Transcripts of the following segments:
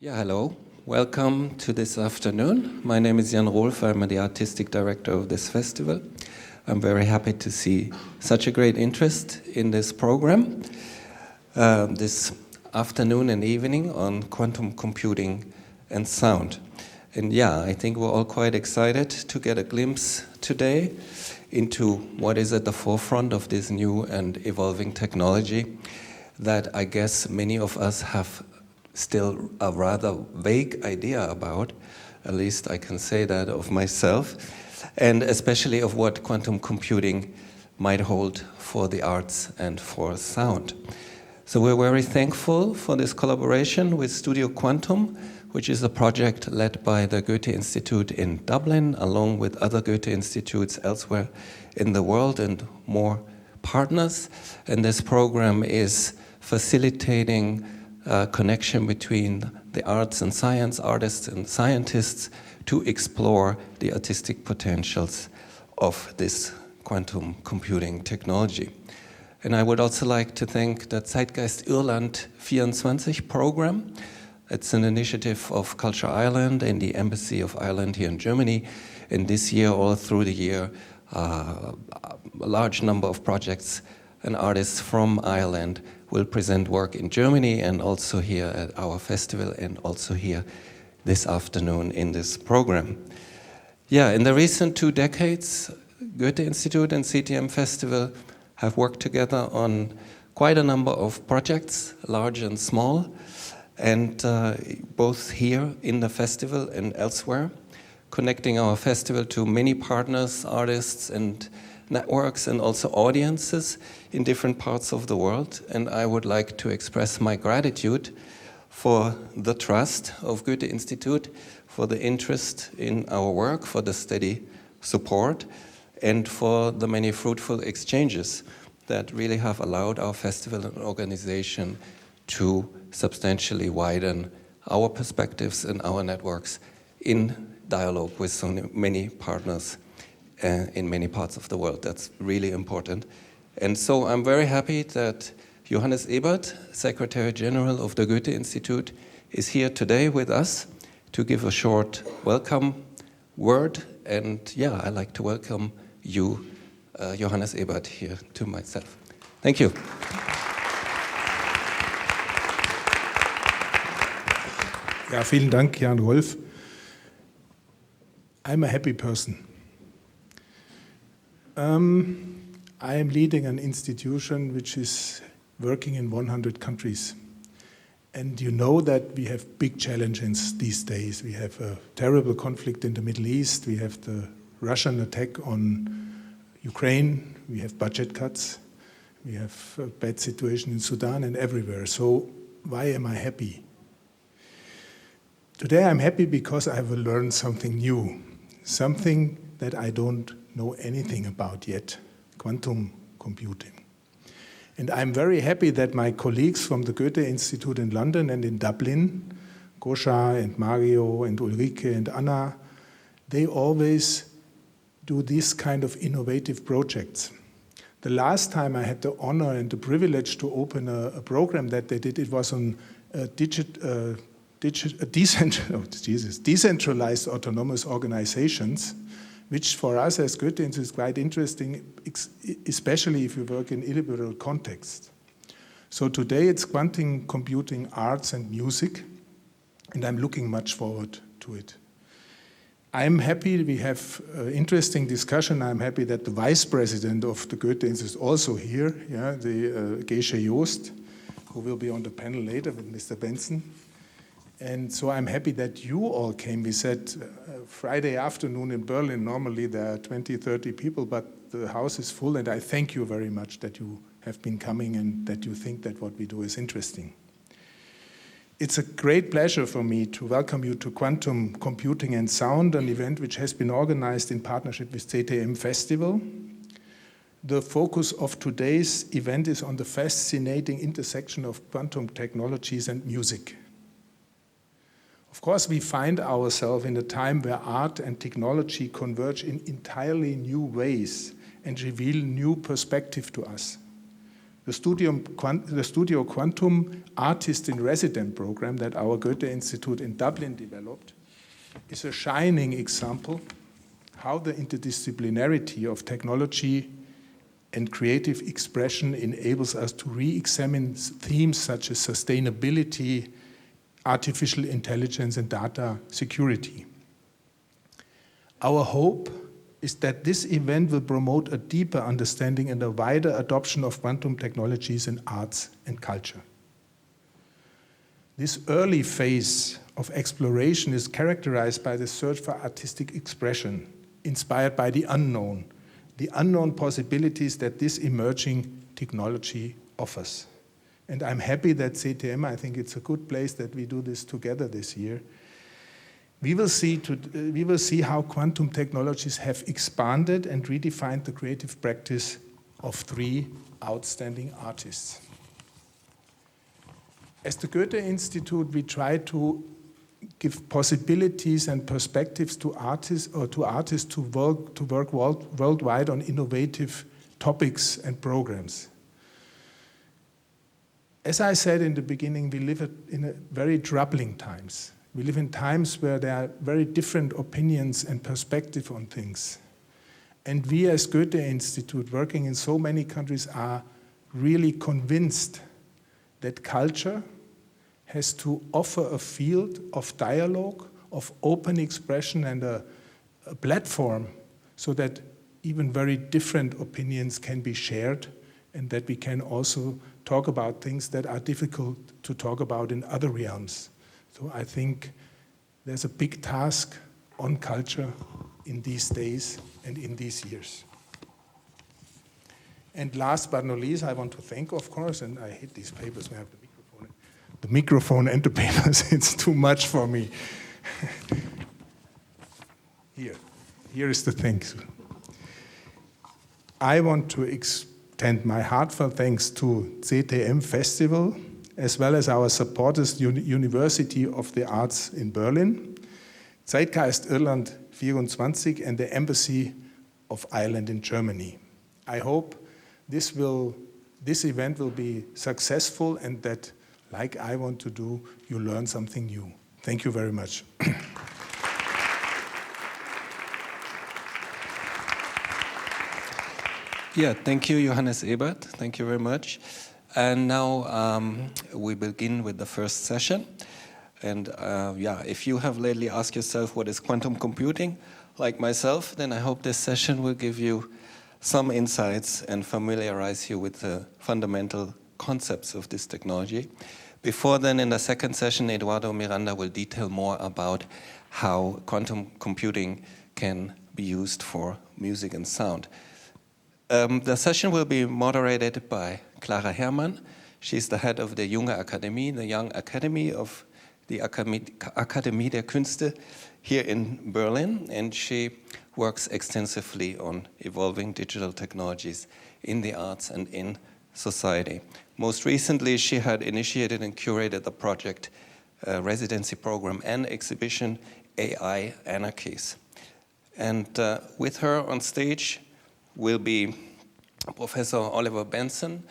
Yeah, hello. Welcome to this afternoon. My name is Rohlf. I'm the artistic director of this festival. I'm very happy to see such a great interest in this program this afternoon and evening on quantum computing and sound. And yeah, I think we're all quite excited to get a glimpse today into what is at the forefront of this new and evolving technology that I guess many of us have still a rather vague idea about. At least I can say that of myself, and especially of what quantum computing might hold for the arts and for sound. So we're very thankful for this collaboration with Studio Quantum, which is a project led by the Goethe-Institut in Dublin, along with other Goethe-Institutes elsewhere in the world and more partners. And this program is facilitating connection between the arts and science, artists and scientists, to explore the artistic potentials of this quantum computing technology. And I would also like to thank the Zeitgeist Irland 24 program. It's an initiative of Culture Ireland and the Embassy of Ireland here in Germany. And this year, all through the year, a large number of projects and artists from Ireland will present work in Germany and also here at our festival and also here this afternoon in this program. Yeah, in the recent 2 decades, Goethe-Institut and CTM Festival have worked together on quite a number of projects, large and small, and both here in the festival and elsewhere, connecting our festival to many partners, artists, and networks, and also audiences in different parts of the world. And I would like to express my gratitude for the trust of Goethe-Institut, for the interest in our work, for the steady support, and for the many fruitful exchanges that really have allowed our festival and organization to substantially widen our perspectives and our networks in dialogue with so many partners in many parts of the world. That's really important. And so I'm very happy that Johannes Ebert, Secretary General of the Goethe-Institut, is here today with us to give a short welcome word. And yeah, I'd like to welcome you, Johannes Ebert, here to myself. Thank you. Ja, vielen Dank, Jan Rohlf. I'm a happy person. I am leading an institution which is working in 100 countries. And you know that we have big challenges these days. We have a terrible conflict in the Middle East. We have the Russian attack on Ukraine. We have budget cuts. We have a bad situation in Sudan and everywhere. So why am I happy? Today I'm happy because I have learned something new, something that I don't know anything about yet, quantum computing. And I'm very happy that my colleagues from the Goethe-Institut in London and in Dublin, Gesche and Mario and Ulrike and Anna, they always do this kind of innovative projects. The last time I had the honor and the privilege to open a program that they did, it was on decentralized autonomous organizations, which for us as Goethe is quite interesting, especially if you work in illiberal context. So today it's quantum computing, arts and music, and I'm looking much forward to it. I'm happy we have an interesting discussion. I'm happy that the vice president of the Goethe-Institut is also here, the Gesche Joost, who will be on the panel later with Mr. Benson. And so I'm happy that you all came. We said Friday afternoon in Berlin, normally there are 20, 30 people, but the house is full, and I thank you very much that you have been coming and that you think that what we do is interesting. It's a great pleasure for me to welcome you to Quantum Computing and Sound, an event which has been organized in partnership with CTM Festival. The focus of today's event is on the fascinating intersection of quantum technologies and music. Of course, we find ourselves in a time where art and technology converge in entirely new ways and reveal new perspective to us. The Studio Quantum Artist in Resident program that our Goethe-Institut in Dublin developed is a shining example how the interdisciplinarity of technology and creative expression enables us to re-examine themes such as sustainability, artificial intelligence, and data security. Our hope is that this event will promote a deeper understanding and a wider adoption of quantum technologies in arts and culture. This early phase of exploration is characterized by the search for artistic expression, inspired by the unknown possibilities that this emerging technology offers. And I'm happy that CTM, I think it's a good place that we do this together this year. We will see how quantum technologies have expanded and redefined the creative practice of three outstanding artists. As the Goethe-Institut, we try to give possibilities and perspectives to artists to work worldwide on innovative topics and programs. As I said in the beginning, we live in very troubling times. We live in times where there are very different opinions and perspectives on things. And we as Goethe-Institut, working in so many countries, are really convinced that culture has to offer a field of dialogue, of open expression, and a platform so that even very different opinions can be shared and that we can also talk about things that are difficult to talk about in other realms. So I think there's a big task on culture in these days and in these years. And last but not least, I want to thank, of course, and I hate these papers, we have the microphone and the papers, it's too much for me. Here is the thanks. I want to extend my heartfelt thanks to CTM Festival, as well as our supporters, University of the Arts in Berlin, Zeitgeist Irland 24, and the Embassy of Ireland in Germany. I hope this event will be successful and that, like I want to do, you learn something new. Thank you very much. Yeah, thank you, Johannes Ebert. Thank you very much. And now we begin with the first session. And if you have lately asked yourself what is quantum computing, like myself, then I hope this session will give you some insights and familiarize you with the fundamental concepts of this technology. Before then, in the second session, Eduardo Miranda will detail more about how quantum computing can be used for music and sound. The session will be moderated by Clara Herrmann. She's the head of the Junge Akademie, the Young Academy of the Akademie der Künste here in Berlin, and she works extensively on evolving digital technologies in the arts and in society. Most recently, she had initiated and curated the project residency program and exhibition AI Anarchies. And with her on stage will be Professor Oliver Benson,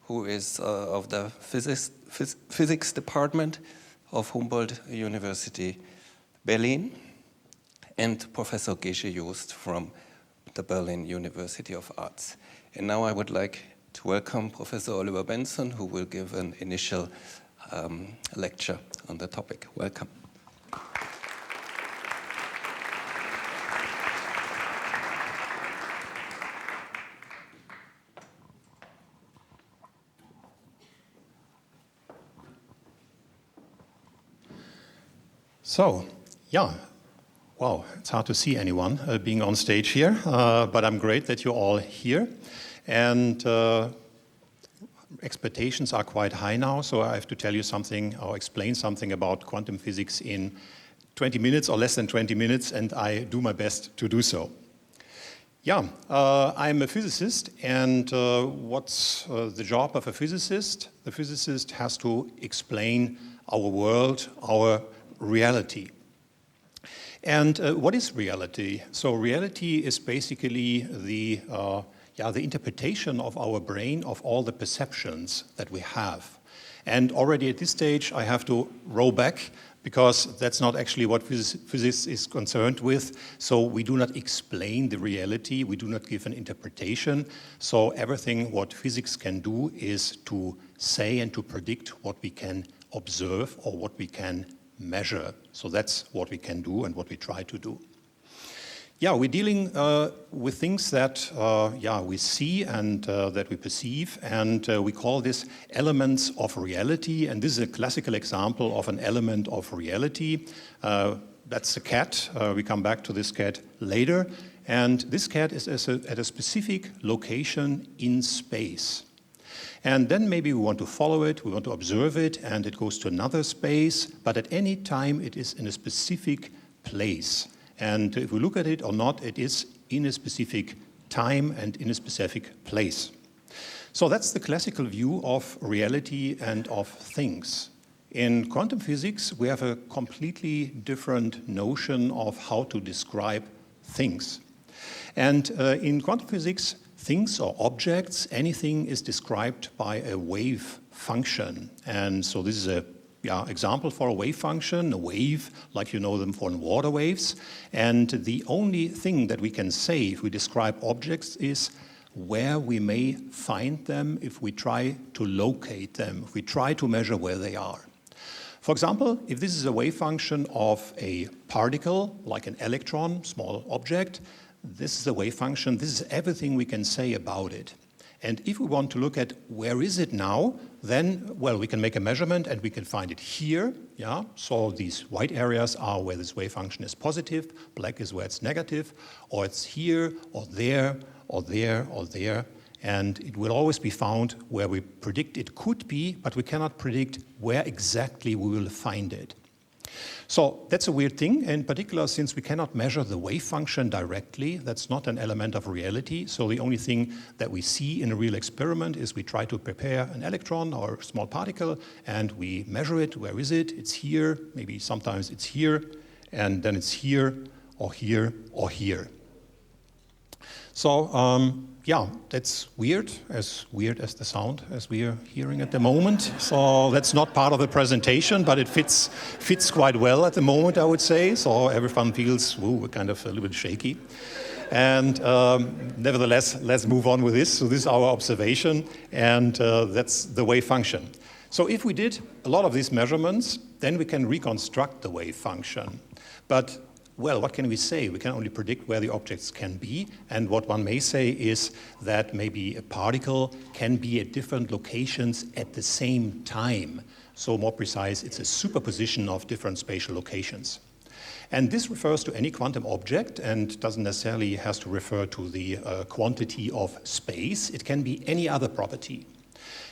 who is of the physics department of Humboldt University, Berlin, and Professor Gesche Joost from the Berlin University of Arts. And now I would like to welcome Professor Oliver Benson, who will give an initial lecture on the topic. Welcome. So, yeah, wow, it's hard to see anyone being on stage here, but I'm great that you're all here. And expectations are quite high now, so I have to tell you something or explain something about quantum physics in 20 minutes or less than 20 minutes, and I do my best to do so. Yeah, I'm a physicist, and what's the job of a physicist? The physicist has to explain our world, our reality. And what is reality? So reality is basically the the interpretation of our brain of all the perceptions that we have. And already at this stage, I have to roll back because that's not actually what physics is concerned with. So we do not explain the reality, we do not give an interpretation. So everything what physics can do is to say and to predict what we can observe or what we can measure. So that's what we can do and what we try to do. Yeah, we're dealing with things that we see and that we perceive, and we call this elements of reality. And this is a classical example of an element of reality. That's a cat. We come back to this cat later. And this cat is at a specific location in space. And then maybe we want to follow it, we want to observe it, and it goes to another space. But at any time, it is in a specific place. And if we look at it or not, it is in a specific time and in a specific place. So that's the classical view of reality and of things. In quantum physics, we have a completely different notion of how to describe things. And in quantum physics, things or objects, anything is described by a wave function. And so this is a example for a wave function, a wave like you know them for water waves. And the only thing that we can say if we describe objects is where we may find them if we try to locate them, if we try to measure where they are. For example, if this is a wave function of a particle, like an electron, small object, this is a wave function, this is everything we can say about it. And if we want to look at where is it now, then, well, we can make a measurement and we can find it here. Yeah? So these white areas are where this wave function is positive, black is where it's negative, or it's here, or there, or there, or there. And it will always be found where we predict it could be, but we cannot predict where exactly we will find it. So that's a weird thing, in particular since we cannot measure the wave function directly. That's not an element of reality. So the only thing that we see in a real experiment is we try to prepare an electron or a small particle and we measure it. Where is it? It's here. Maybe sometimes it's here. And then it's here or here or here. So that's weird as the sound as we are hearing at the moment. So that's not part of the presentation, but it fits quite well at the moment, I would say. So everyone feels kind of a little bit shaky. And nevertheless, let's move on with this. So this is our observation, and that's the wave function. So if we did a lot of these measurements, then we can reconstruct the wave function. But well, what can we say? We can only predict where the objects can be, and what one may say is that maybe a particle can be at different locations at the same time. So more precise, it's a superposition of different spatial locations. And this refers to any quantum object and doesn't necessarily have to refer to the quantity of space. It can be any other property.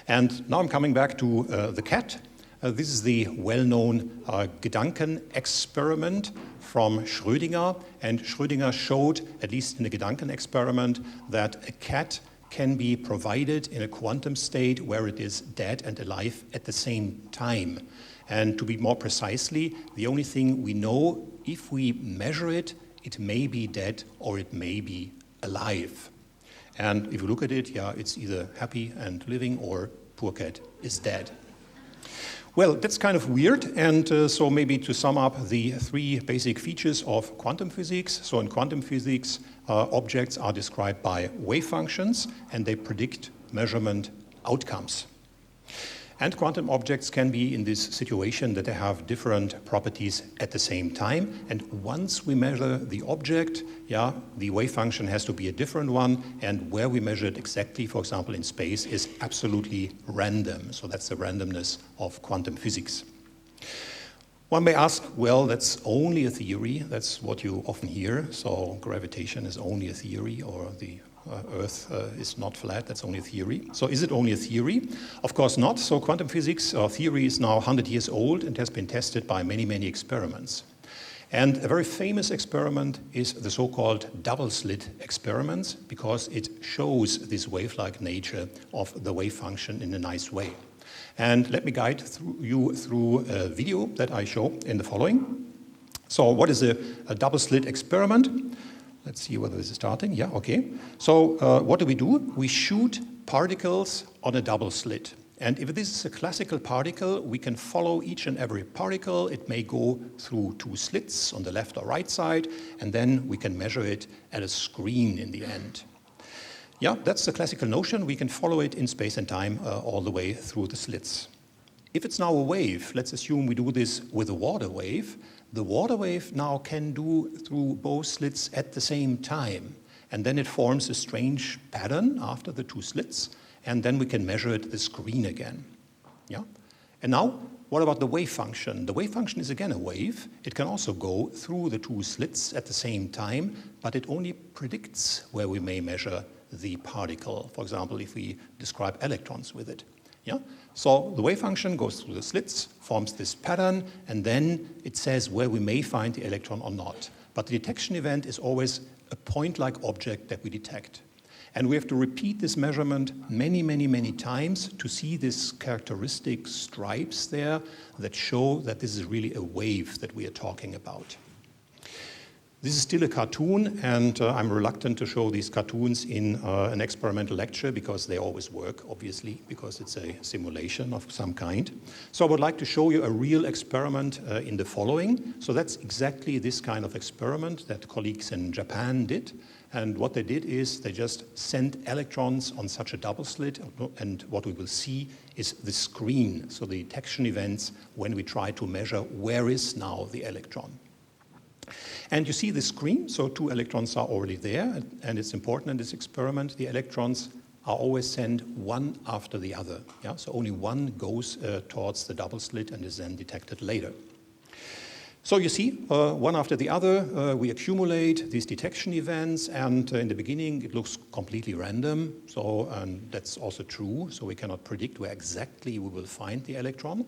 And now I'm coming back to the cat. This is the well-known Gedankenexperiment from Schrödinger, and Schrödinger showed, at least in the Gedankenexperiment, that a cat can be provided in a quantum state where it is dead and alive at the same time. And to be more precisely, the only thing we know, if we measure it, it may be dead or it may be alive. And if you look at it, it's either happy and living or poor cat is dead. Well, that's kind of weird, and so maybe to sum up the three basic features of quantum physics. So in quantum physics, objects are described by wave functions, and they predict measurement outcomes. And quantum objects can be in this situation that they have different properties at the same time. And once we measure the object, the wave function has to be a different one. And where we measure it exactly, for example, in space, is absolutely random. So that's the randomness of quantum physics. One may ask, well, that's only a theory. That's what you often hear. So gravitation is only a theory, or the Earth is not flat, that's only a theory. So is it only a theory? Of course not. So quantum physics theory is now 100 years old and has been tested by many, many experiments. And a very famous experiment is the so-called double-slit experiments, because it shows this wave-like nature of the wave function in a nice way. And let me guide you through a video that I show in the following. So what is a double-slit experiment? Let's see whether this is starting. Yeah, okay. So what do? We shoot particles on a double slit. And if this is a classical particle, we can follow each and every particle. It may go through two slits on the left or right side, and then we can measure it at a screen in the end. Yeah, that's the classical notion. We can follow it in space and time all the way through the slits. If it's now a wave, let's assume we do this with a water wave. The water wave now can do through both slits at the same time. And then it forms a strange pattern after the two slits. And then we can measure it at the screen again. Yeah? And now, what about the wave function? The wave function is again a wave. It can also go through the two slits at the same time, but it only predicts where we may measure the particle. For example, if we describe electrons with it. Yeah? So the wave function goes through the slits, forms this pattern, and then it says where we may find the electron or not. But the detection event is always a point-like object that we detect. And we have to repeat this measurement many, many, many times to see these characteristic stripes there that show that this is really a wave that we are talking about. This is still a cartoon, and I'm reluctant to show these cartoons in an experimental lecture because they always work, obviously, because it's a simulation of some kind. So I would like to show you a real experiment in the following. So that's exactly this kind of experiment that colleagues in Japan did. And what they did is they just sent electrons on such a double slit, and what we will see is the screen, so the detection events when we try to measure where is now the electron. And you see the screen, so two electrons are already there, and it's important in this experiment, the electrons are always sent one after the other. Yeah? So only one goes towards the double slit and is then detected later. So you see, one after the other, we accumulate these detection events, and in the beginning it looks completely random, and that's also true, so we cannot predict where exactly we will find the electron.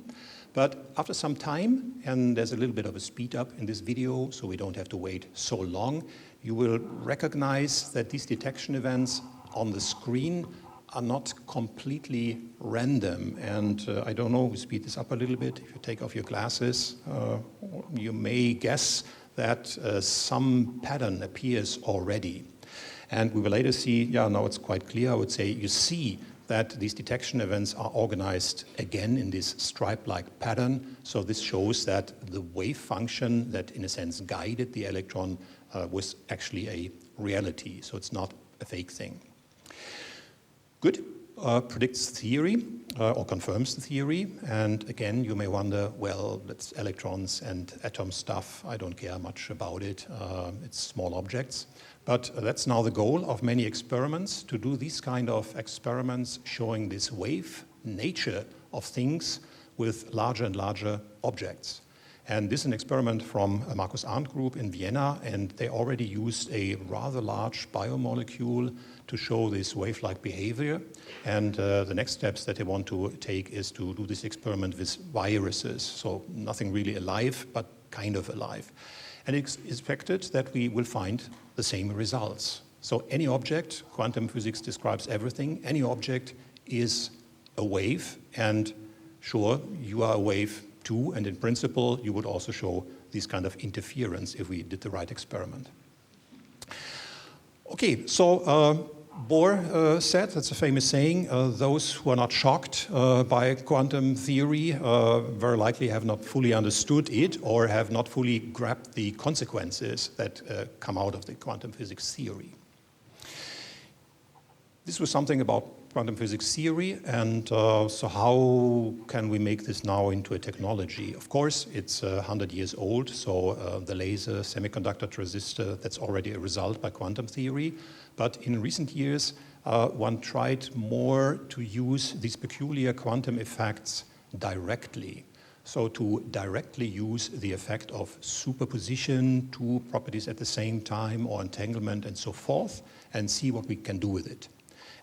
But after some time, and there's a little bit of a speed up in this video, so we don't have to wait so long, you will recognize that these detection events on the screen are not completely random. And I don't know, we speed this up a little bit. If you take off your glasses, you may guess that some pattern appears already. And we will later see, now it's quite clear, I would say, you see that these detection events are organized again in this stripe-like pattern. So this shows that the wave function that, in a sense, guided the electron was actually a reality. So it's not a fake thing. Good. Predicts theory or confirms the theory. And again, you may wonder, well, that's electrons and atom stuff. I don't care much about it. It's small objects. But that's now the goal of many experiments, to do these kind of experiments showing this wave nature of things with larger and larger objects. And this is an experiment from a Markus Arndt group in Vienna, and they already used a rather large biomolecule to show this wave-like behavior. And the next steps that they want to take is to do this experiment with viruses. So nothing really alive, but kind of alive. And it's expected that we will find the same results. So any object, quantum physics describes everything, any object is a wave, and sure, you are a wave too, and in principle, you would also show this kind of interference if we did the right experiment. Okay, so Bohr said, that's a famous saying, those who are not shocked by quantum theory very likely have not fully understood it or have not fully grasped the consequences that come out of the quantum physics theory. This was something about quantum physics theory, and so how can we make this now into a technology? Of course, it's 100 years old, so the laser semiconductor transistor, that's already a result by quantum theory. But in recent years, one tried more to use these peculiar quantum effects directly. So to directly use the effect of superposition, two properties at the same time, or entanglement and so forth, and see what we can do with it.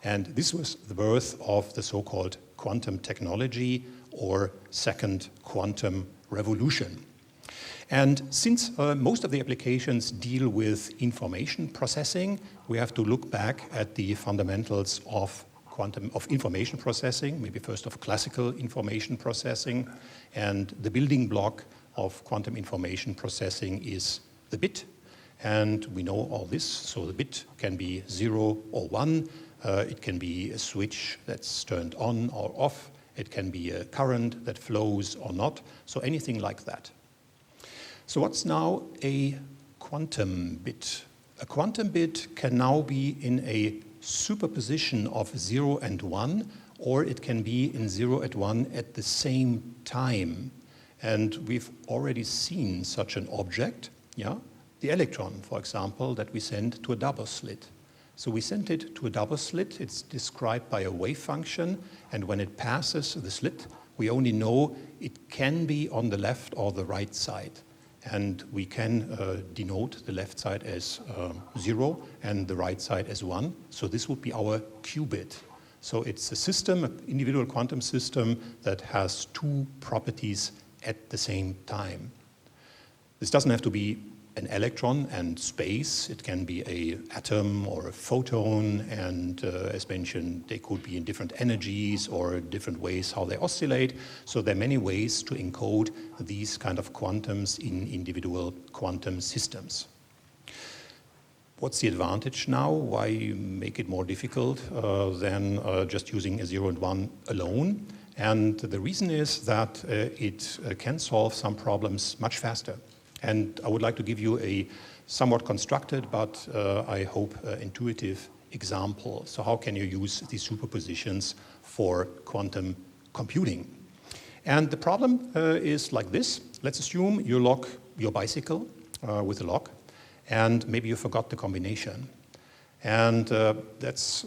And this was the birth of the so-called quantum technology, or second quantum revolution. And since most of the applications deal with information processing, we have to look back at the fundamentals of information processing, maybe first of classical information processing. And the building block of quantum information processing is the bit. And we know all this, so the bit can be 0 or 1. It can be a switch that's turned on or off. It can be a current that flows or not, so anything like that. So what's now a quantum bit? A quantum bit can now be in a superposition of 0 and 1, or it can be in 0 and 1 at the same time. And we've already seen such an object, yeah? The electron, for example, that we send to a double slit. So we sent it to a double slit. It's described by a wave function, and when it passes the slit, we only know it can be on the left or the right side. And we can denote the left side as 0 and the right side as 1. So this would be our qubit. So it's a system, an individual quantum system that has two properties at the same time. This doesn't have to be an electron and space. It can be an atom or a photon, and as mentioned, they could be in different energies or different ways how they oscillate. So there are many ways to encode these kind of quantums in individual quantum systems. What's the advantage now? Why make it more difficult than just using a 0 and 1 alone? And the reason is that it can solve some problems much faster. And I would like to give you a somewhat constructed, but I hope intuitive example. So how can you use these superpositions for quantum computing? And the problem is like this. Let's assume you lock your bicycle with a lock, and maybe you forgot the combination. And that's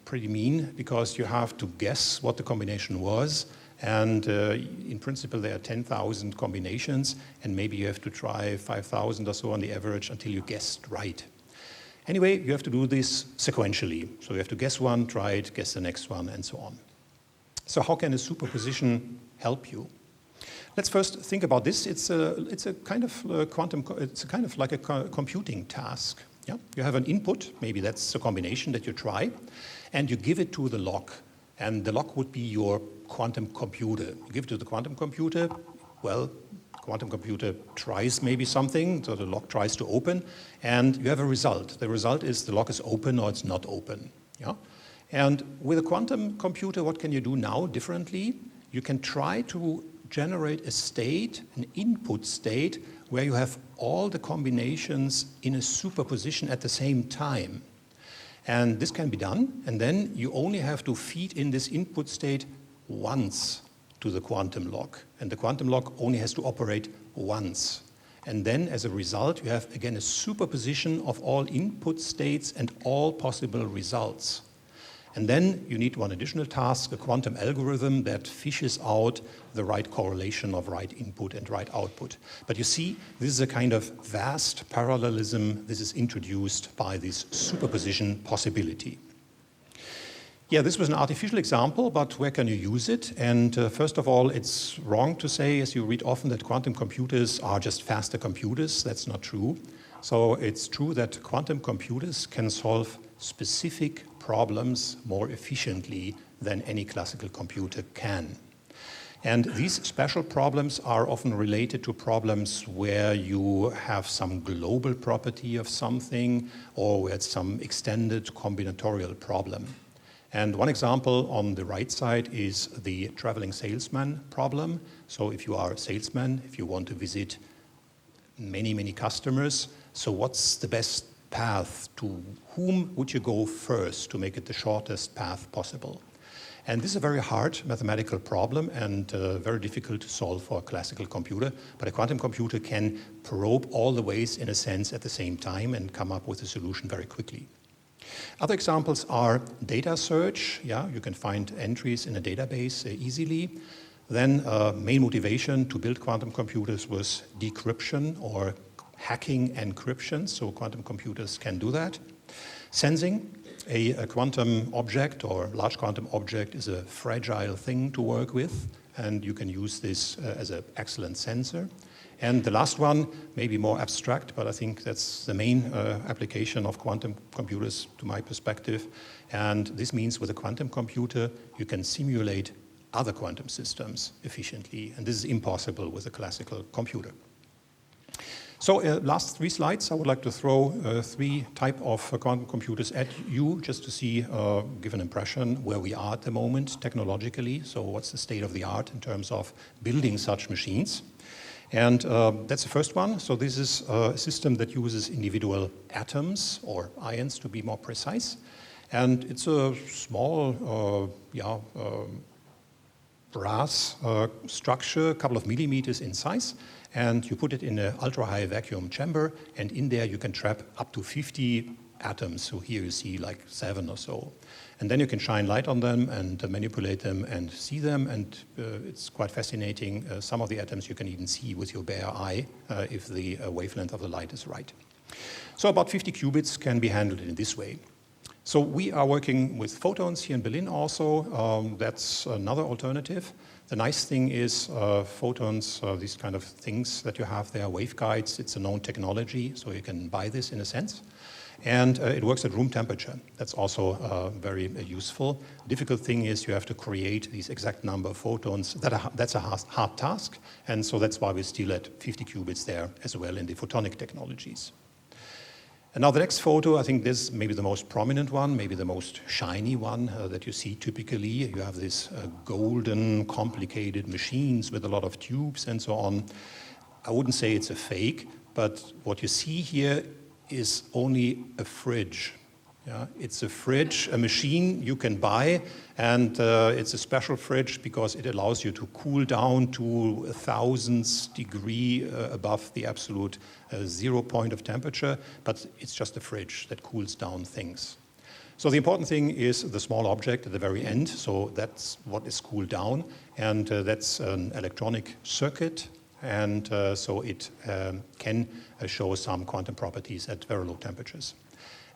pretty mean, because you have to guess what the combination was. And in principle, there are 10,000 combinations, and maybe you have to try 5,000 or so on the average until you guessed right. Anyway, you have to do this sequentially. So you have to guess one, try it, guess the next one, and so on. So how can a superposition help you? Let's first think about this. It's a kind of quantum. It's a kind of like a computing task. Yeah? You have an input, maybe that's a combination that you try, and you give it to the lock. And the lock would be your quantum computer. You give it to the quantum computer, well, the quantum computer tries maybe something, so the lock tries to open, and you have a result. The result is the lock is open or it's not open. Yeah? And with a quantum computer, what can you do now differently? You can try to generate a state, an input state, where you have all the combinations in a superposition at the same time. And this can be done, and then you only have to feed in this input state once to the quantum lock. And the quantum lock only has to operate once. And then, as a result, you have, again, a superposition of all input states and all possible results. And then you need one additional task, a quantum algorithm that fishes out the right correlation of right input and right output. But you see, this is a kind of vast parallelism. This is introduced by this superposition possibility. Yeah, this was an artificial example, but where can you use it? And first of all, it's wrong to say, as you read often, that quantum computers are just faster computers. That's not true. So it's true that quantum computers can solve specific problems more efficiently than any classical computer can. And these special problems are often related to problems where you have some global property of something, or where it's some extended combinatorial problem. And one example on the right side is the traveling salesman problem. So if you are a salesman, if you want to visit many, many customers, so what's the best path? To whom would you go first to make it the shortest path possible? And this is a very hard mathematical problem and very difficult to solve for a classical computer. But a quantum computer can probe all the ways, in a sense, at the same time and come up with a solution very quickly. Other examples are data search. Yeah, you can find entries in a database easily. Then main motivation to build quantum computers was decryption or hacking encryption, so quantum computers can do that. Sensing, a quantum object or large quantum object is a fragile thing to work with, and you can use this as an excellent sensor. And the last one, maybe more abstract, but I think that's the main application of quantum computers to my perspective. And this means with a quantum computer, you can simulate other quantum systems efficiently, and this is impossible with a classical computer. So last 3 slides, I would like to throw 3 type of quantum computers at you just to see, give an impression where we are at the moment technologically. So what's the state of the art in terms of building such machines? And that's the first one. So this is a system that uses individual atoms or ions to be more precise. And it's a small brass structure, a couple of millimeters in size. And you put it in an ultra-high vacuum chamber, and in there you can trap up to 50 atoms. So here you see like 7 or so. And then you can shine light on them and manipulate them and see them, and it's quite fascinating. Some of the atoms you can even see with your bare eye if the wavelength of the light is right. So about 50 qubits can be handled in this way. So we are working with photons here in Berlin also. That's another alternative. The nice thing is photons, these kind of things that you have there, waveguides, it's a known technology, so you can buy this in a sense. And it works at room temperature. That's also very useful. The difficult thing is you have to create these exact number of photons. That's a hard task, and so that's why we're still at 50 qubits there as well in the photonic technologies. And now the next photo, I think this is maybe the most prominent one, maybe the most shiny one that you see typically. You have this golden, complicated machines with a lot of tubes and so on. I wouldn't say it's a fake, but what you see here is only a fridge. Yeah? It's a fridge, a machine you can buy, and it's a special fridge because it allows you to cool down to 1,000th degree above the absolute 0 point of temperature, but it's just a fridge that cools down things. So the important thing is the small object at the very end, so that's what is cooled down, and that's an electronic circuit, and so it can show some quantum properties at very low temperatures.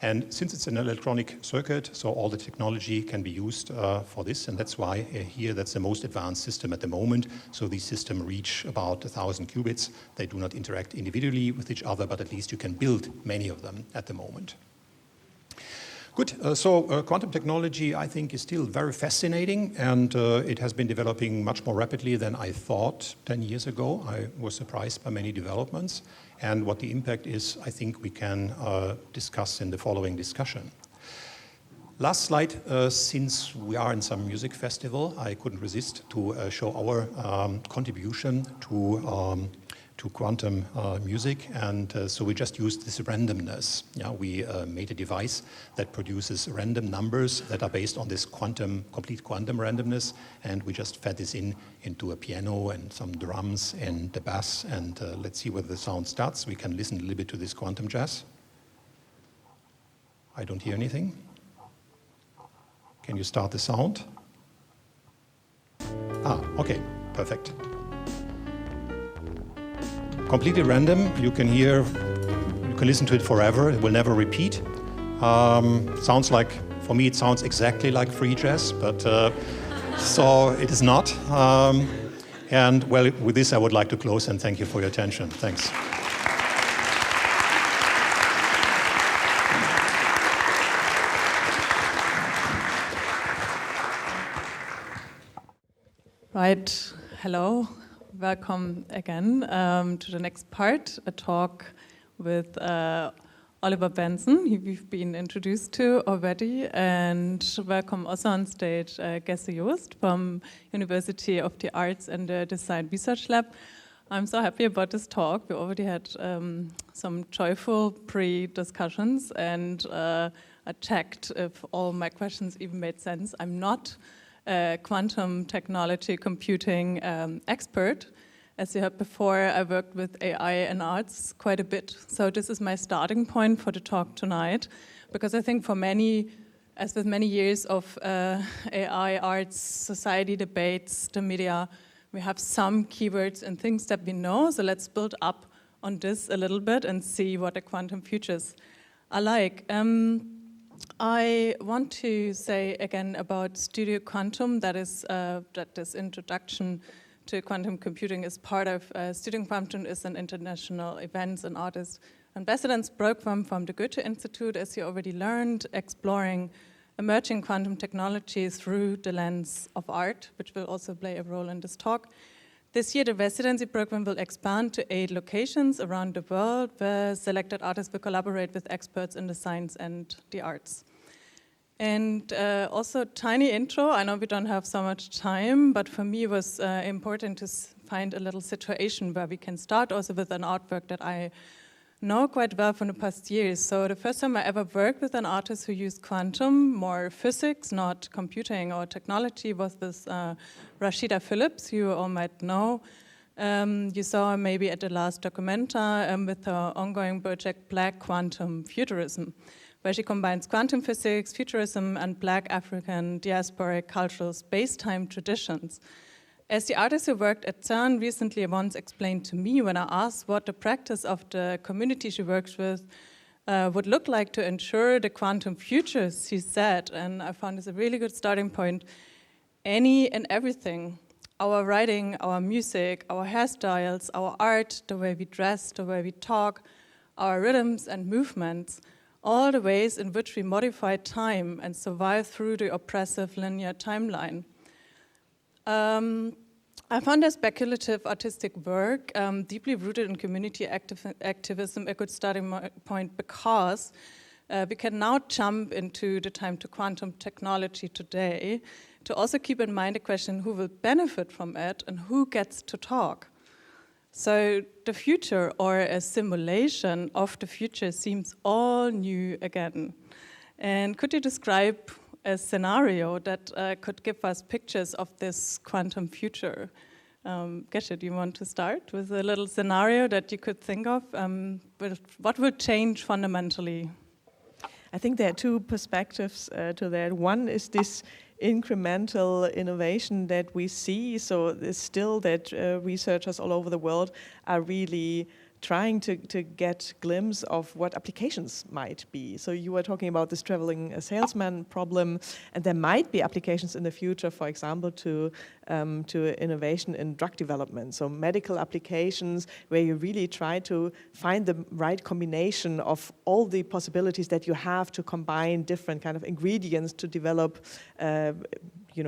And since it's an electronic circuit, so all the technology can be used for this, and that's why here that's the most advanced system at the moment. So these systems reach about 1,000 qubits. They do not interact individually with each other, but at least you can build many of them at the moment. Good, so quantum technology I think is still very fascinating, and it has been developing much more rapidly than I thought 10 years ago. I was surprised by many developments. And what the impact is, I think we can discuss in the following discussion. Last slide, since we are in some music festival, I couldn't resist to show our contribution to quantum music, and so we just used this randomness. Yeah, we made a device that produces random numbers that are based on this complete quantum randomness, and we just fed this into a piano and some drums and the bass, and let's see whether the sound starts. We can listen a little bit to this quantum jazz. I don't hear anything. Can you start the sound? Ah, okay, perfect. Completely random, you can listen to it forever, it will never repeat. Sounds like, for me it sounds exactly like free jazz, but so it is not. And well, with this I would like to close and thank you for your attention. Thanks. Right, hello. Welcome again to the next part, a talk with Oliver Benson, who we've been introduced to already, and welcome also on stage Gesche Joost from University of the Arts and the Design Research Lab. I'm so happy about this talk. We already had some joyful pre-discussions, and I checked if all my questions even made sense. I'm not quantum technology computing expert. As you heard before, I worked with AI and arts quite a bit. So this is my starting point for the talk tonight, because I think for many, as with many years of AI, arts, society debates, the media, we have some keywords and things that we know. So let's build up on this a little bit and see what the quantum futures are like. I want to say again about Studio Quantum, that this introduction to quantum computing is part of Studio Quantum is an international events and artist ambassadors program from the Goethe-Institut, as you already learned, exploring emerging quantum technologies through the lens of art, which will also play a role in this talk. This year, the residency program will expand to 8 locations around the world where selected artists will collaborate with experts in the science and the arts. And also, tiny intro. I know we don't have so much time, but for me it was important to find a little situation where we can start also with an artwork that I know quite well from the past years. So the first time I ever worked with an artist who used quantum, more physics, not computing or technology, was with Rashida Phillips, you all might know. You saw maybe at the last documenta with her ongoing project Black Quantum Futurism, where she combines quantum physics, futurism, and Black African diasporic cultural space-time traditions. As the artist who worked at CERN recently once explained to me when I asked what the practice of the community she works with would look like to ensure the quantum futures, she said, and I found this a really good starting point, any and everything, our writing, our music, our hairstyles, our art, the way we dress, the way we talk, our rhythms and movements, all the ways in which we modify time and survive through the oppressive linear timeline. I found their speculative artistic work deeply rooted in community activism a good starting point because we can now jump into the time to quantum technology today to also keep in mind the question who will benefit from it and who gets to talk. So the future or a simulation of the future seems all new again. And could you describe a scenario that could give us pictures of this quantum future? Gesche, do you want to start with a little scenario that you could think of? What would change fundamentally? I think there are 2 perspectives to that. One is this incremental innovation that we see. So it's still that researchers all over the world are really trying to get a glimpse of what applications might be. So you were talking about this traveling salesman problem, and there might be applications in the future, for example, to innovation in drug development. So medical applications where you really try to find the right combination of all the possibilities that you have to combine different kind of ingredients to develop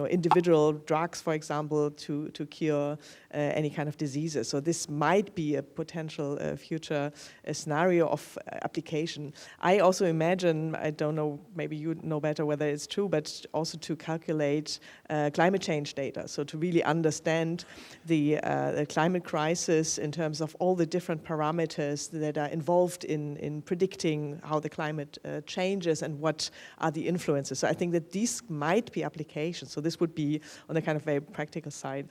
individual drugs, for example, to cure any kind of diseases. So this might be a potential future scenario of application. I also imagine, I don't know, maybe you know better whether it's true, but also to calculate climate change data. So to really understand the climate crisis in terms of all the different parameters that are involved in predicting how the climate changes and what are the influences. So I think that these might be applications. So this would be on the kind of very practical side.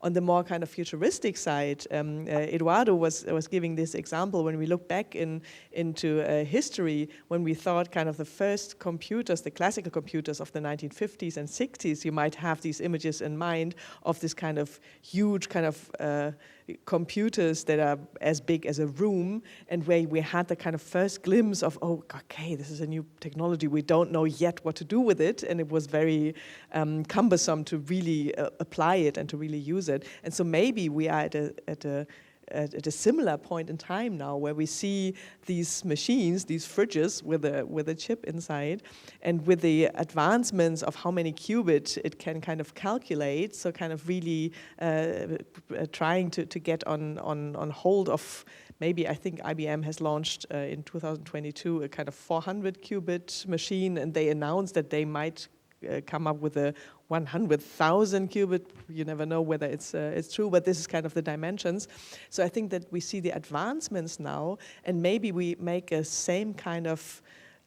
On the more kind of futuristic side, Eduardo was giving this example when we look back into history, when we thought kind of the first computers, the classical computers of the 1950s and 60s, you might have these images in mind of this kind of huge kind of computers that are as big as a room, and where we had the kind of first glimpse of, oh, okay, this is a new technology, we don't know yet what to do with it, and it was very cumbersome to really apply it and to really use it. And so maybe we are at a similar point in time now, where we see these machines, these fridges with a chip inside, and with the advancements of how many qubits it can kind of calculate, so kind of really trying to get on hold of, maybe I think IBM has launched in 2022 a kind of 400 qubit machine, and they announced that they might come up with a 100,000 qubit. You never know whether it's true, but this is kind of the dimensions. So I think that we see the advancements now, and maybe we make a same kind of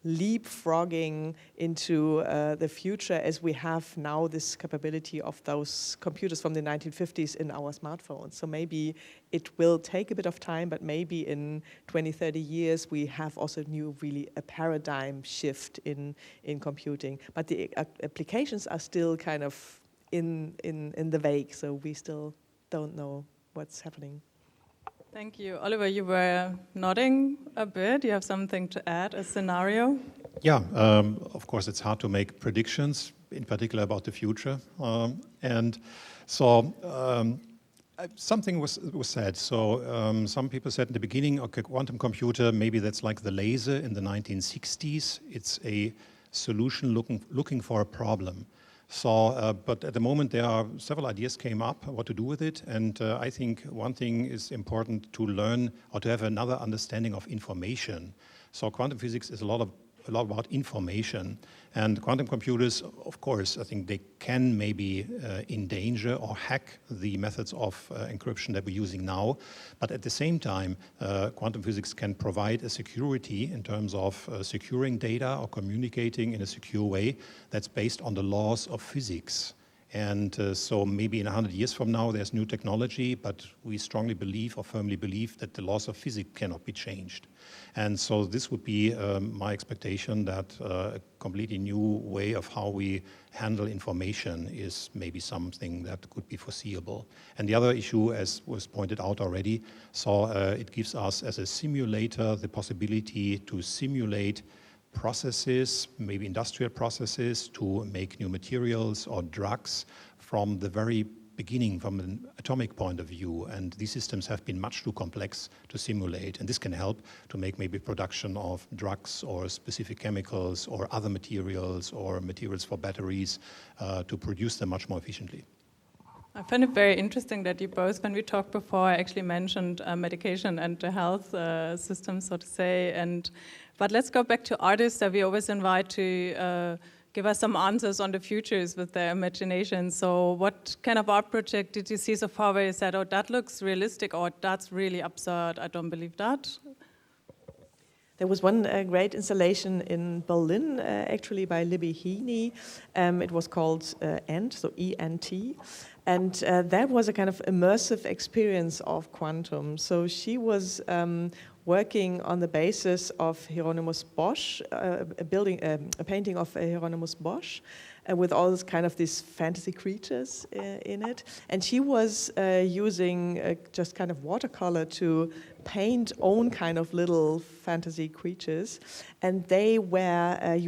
leapfrogging into the future as we have now this capability of those computers from the 1950s in our smartphones. So maybe it will take a bit of time, but maybe in 20, 30 years we have also a paradigm shift in computing. But the applications are still kind of in the vague, so we still don't know what's happening. Thank you. Oliver, you were nodding a bit. You have something to add, a scenario? Yeah, of course it's hard to make predictions, in particular about the future. And so something was said. So some people said in the beginning, okay, quantum computer, maybe that's like the laser in the 1960s. It's a solution looking for a problem. But at the moment there are several ideas came up what to do with it, and I think one thing is important to learn or to have another understanding of information. So quantum physics is a lot about information, and quantum computers, of course, I think they can maybe endanger or hack the methods of encryption that we're using now, but at the same time, quantum physics can provide a security in terms of securing data or communicating in a secure way that's based on the laws of physics. And so maybe in 100 years from now, there's new technology, but we strongly believe or firmly believe that the laws of physics cannot be changed. And so this would be my expectation, that a completely new way of how we handle information is maybe something that could be foreseeable. And the other issue, as was pointed out already, so it gives us as a simulator the possibility to simulate processes, maybe industrial processes, to make new materials or drugs from the very beginning, from an atomic point of view. And these systems have been much too complex to simulate, and this can help to make maybe production of drugs or specific chemicals or other materials or materials for batteries to produce them much more efficiently. I find it very interesting that you both, when we talked before, actually mentioned medication and the health system, so to say. But let's go back to artists that we always invite to give us some answers on the futures with their imagination. So what kind of art project did you see so far where you said, oh, that looks realistic, or that's really absurd, I don't believe that? There was one great installation in Berlin, actually by Libby Heaney. It was called ENT, so E-N-T. And that was a kind of immersive experience of quantum. So she was working on the basis of Hieronymus Bosch, a painting of Hieronymus Bosch, with all this kind of these fantasy creatures in it. And she was using just kind of watercolor to paint own kind of little fantasy creatures. And you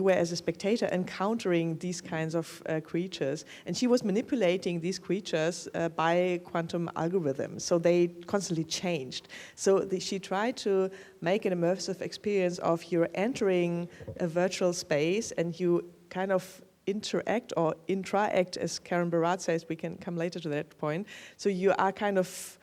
were as a spectator encountering these kinds of creatures. And she was manipulating these creatures by quantum algorithms. So they constantly changed. So she tried to make an immersive experience of you're entering a virtual space and you kind of interact or intra-act, as Karen Barat says. We can come later to that point. So you are kind of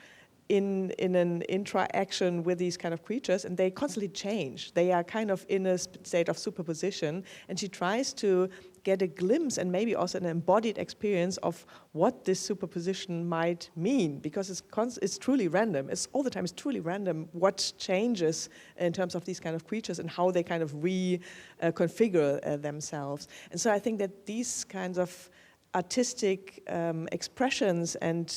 in an interaction with these kind of creatures, and they constantly change. They are kind of in a state of superposition, and she tries to get a glimpse and maybe also an embodied experience of what this superposition might mean, because it's truly random. It's all the time, it's truly random what changes in terms of these kind of creatures and how they kind of reconfigure themselves. And so I think that these kinds of artistic expressions and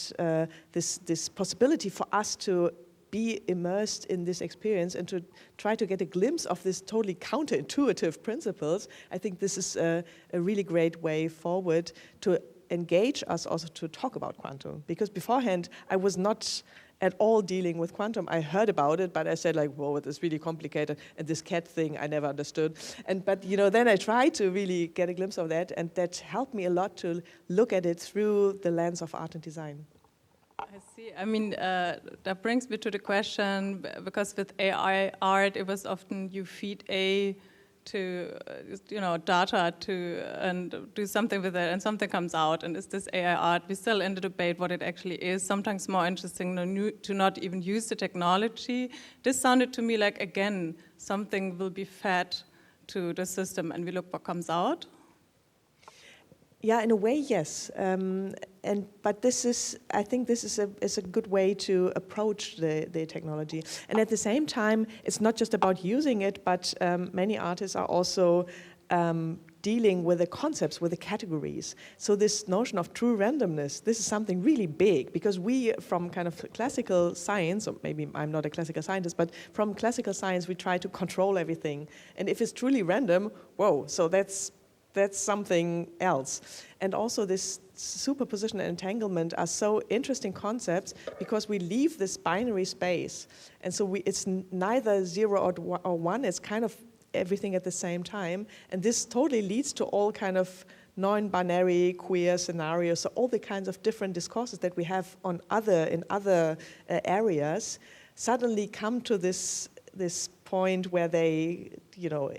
this possibility for us to be immersed in this experience and to try to get a glimpse of this totally counterintuitive principles, I think this is a really great way forward to engage us also to talk about quantum. Because beforehand, I was not at all dealing with quantum. I heard about it, but I said like, whoa, it's really complicated. And this cat thing, I never understood. But then I tried to really get a glimpse of that, and that helped me a lot to look at it through the lens of art and design. I see. I mean, that brings me to the question, because with AI art, it was often you feed data and do something with it, and something comes out. And is this AI art? We're still in the debate what it actually is. Sometimes more interesting to not even use the technology. This sounded to me like, again, something will be fed to the system, and we look what comes out. Yeah, in a way, yes. But I think this is a good way to approach the technology. And at the same time, it's not just about using it, but many artists are also dealing with the concepts, with the categories. So this notion of true randomness, this is something really big, because we, from kind of classical science, or maybe I'm not a classical scientist, but from classical science, we try to control everything. And if it's truly random, whoa, so that's something else. And also this superposition and entanglement are so interesting concepts because we leave this binary space. And so it's neither 0 or 1, it's kind of everything at the same time. And this totally leads to all kind of non-binary queer scenarios, so all the kinds of different discourses that we have in other areas suddenly come to this point where they,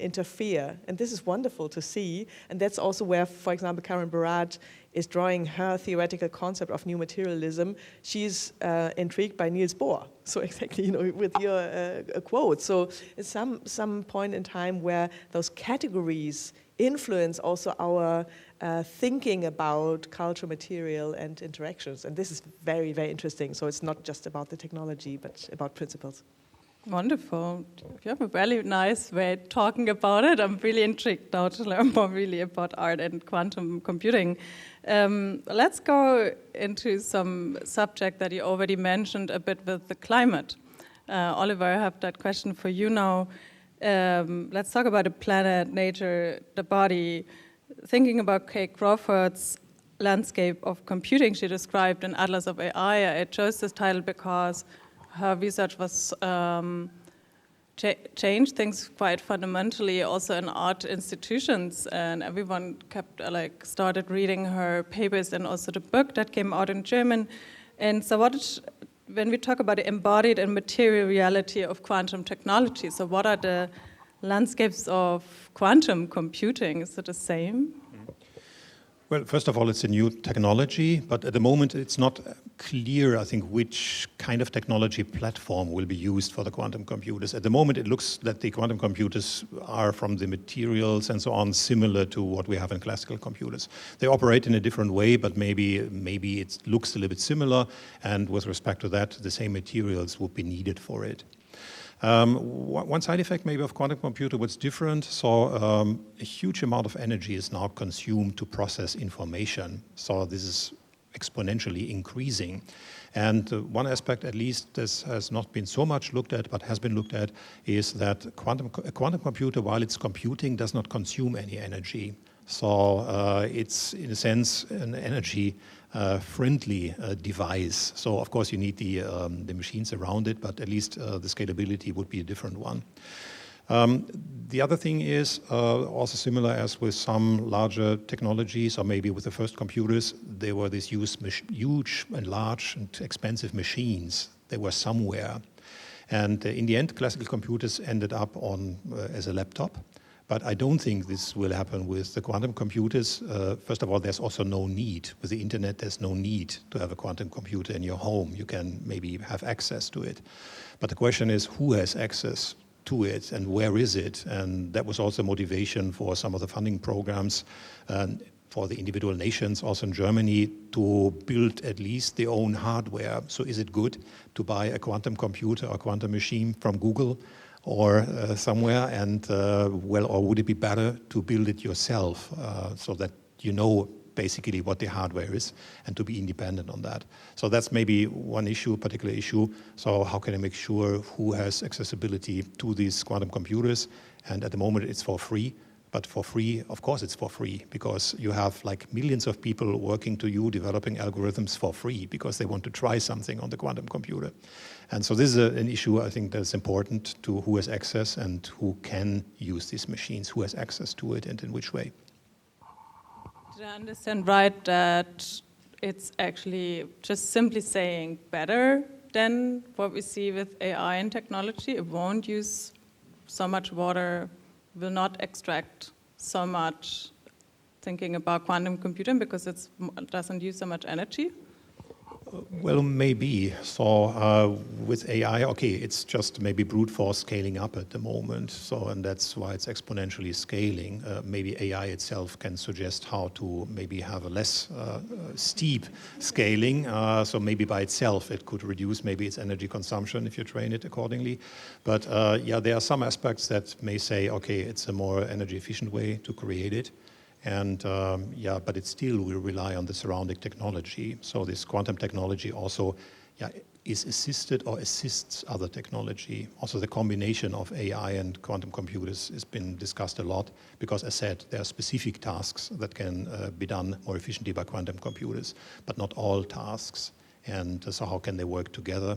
interfere. And this is wonderful to see. And that's also where, for example, Karen Barat is drawing her theoretical concept of new materialism. She's intrigued by Niels Bohr. So exactly, with your quote. So it's some point in time where those categories influence also our thinking about culture, material, and interactions. And this is very, very interesting. So it's not just about the technology, but about principles. Wonderful. You have a really nice way of talking about it. I'm really intrigued now to learn more really about art and quantum computing. Let's go into some subject that you already mentioned a bit with the climate. Oliver, I have that question for you now. Let's talk about the planet, nature, the body. Thinking about Kay Crawford's landscape of computing she described in Atlas of AI, I chose this title because her research was changed things quite fundamentally also in art institutions, and everyone kept started reading her papers and also the book that came out in German. And so when we talk about the embodied and material reality of quantum technology, so what are the landscapes of quantum computing? Is it the same? Well, first of all, it's a new technology, but at the moment it's not clear, I think, which kind of technology platform will be used for the quantum computers. At the moment, it looks that the quantum computers are, from the materials and so on, similar to what we have in classical computers. They operate in a different way, but maybe it looks a little bit similar, and with respect to that, the same materials would be needed for it. One side effect maybe of quantum computer was different. So a huge amount of energy is now consumed to process information. So this is exponentially increasing. And one aspect, at least, this has not been so much looked at, but has been looked at, is that a quantum computer, while it's computing, does not consume any energy. So it's, in a sense, an energy friendly device. So of course you need the machines around it, but at least the scalability would be a different one. The other thing is also similar as with some larger technologies, or maybe with the first computers, there were these huge and large and expensive machines. They were somewhere. And in the end, classical computers ended up on as a laptop. But I don't think this will happen with the quantum computers. First of all, there's also no need. With the internet, there's no need to have a quantum computer in your home. You can maybe have access to it. But the question is, who has access to it and where is it? And that was also motivation for some of the funding programs for the individual nations, also in Germany, to build at least their own hardware. So is it good to buy a quantum computer or quantum machine from Google or somewhere, and or would it be better to build it yourself so that you know basically what the hardware is and to be independent on that? So that's maybe one issue, particular issue. So how can I make sure who has accessibility to these quantum computers? And at the moment it's for free, but for free, of course it's for free, because you have like millions of people working to you, developing algorithms for free because they want to try something on the quantum computer. And so this is an issue I think that's important to who has access and who can use these machines, who has access to it and in which way. Did I understand right that it's actually just simply saying better than what we see with AI and technology? It won't use so much water, will not extract so much, thinking about quantum computing, because it doesn't use so much energy? Well, maybe. So with AI, okay, it's just maybe brute force scaling up at the moment. So, and that's why it's exponentially scaling. Maybe AI itself can suggest how to maybe have a less steep scaling. So maybe by itself it could reduce maybe its energy consumption if you train it accordingly. But yeah, there are some aspects that may say, okay, it's a more energy efficient way to create it. And yeah, but it still will rely on the surrounding technology. So this quantum technology also is assisted or assists other technology. Also the combination of AI and quantum computers has been discussed a lot because, as said, there are specific tasks that can be done more efficiently by quantum computers, but not all tasks. And so how can they work together?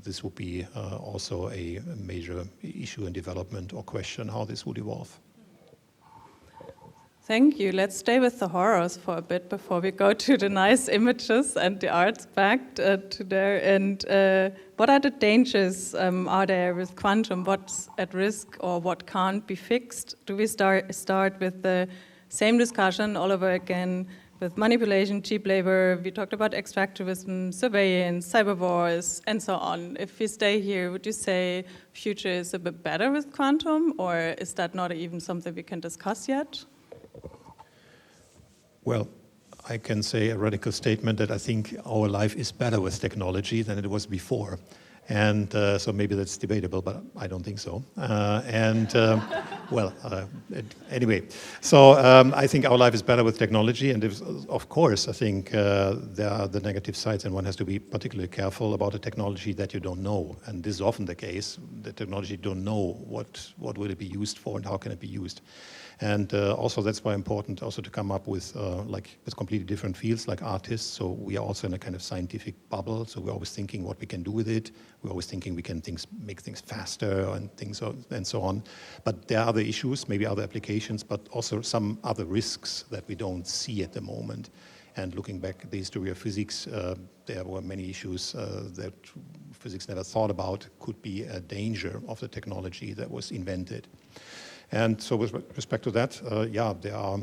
This would be also a major issue in development or question how this would evolve. Thank you. Let's stay with the horrors for a bit before we go to the nice images and the arts back to there. And what are the dangers are there with quantum? What's at risk or what can't be fixed? Do we start with the same discussion all over again with manipulation, cheap labor? We talked about extractivism, surveillance, cyber wars, and so on. If we stay here, would you say future is a bit better with quantum, or is that not even something we can discuss yet? Well, I can say a radical statement that I think our life is better with technology than it was before. And so maybe that's debatable, but I don't think so. Anyway, so I think our life is better with technology. And of course, I think there are the negative sides, and one has to be particularly careful about a technology that you don't know. And this is often the case. The technology you don't know what will it be used for and how can it be used. And also that's why important also to come up with with completely different fields like artists. So we are also in a kind of scientific bubble. So we're always thinking what we can do with it. We're always thinking we can make things faster and so on. But there are other issues, maybe other applications, but also some other risks that we don't see at the moment. And looking back at the history of physics, there were many issues that physics never thought about could be a danger of the technology that was invented. And so with respect to that, there are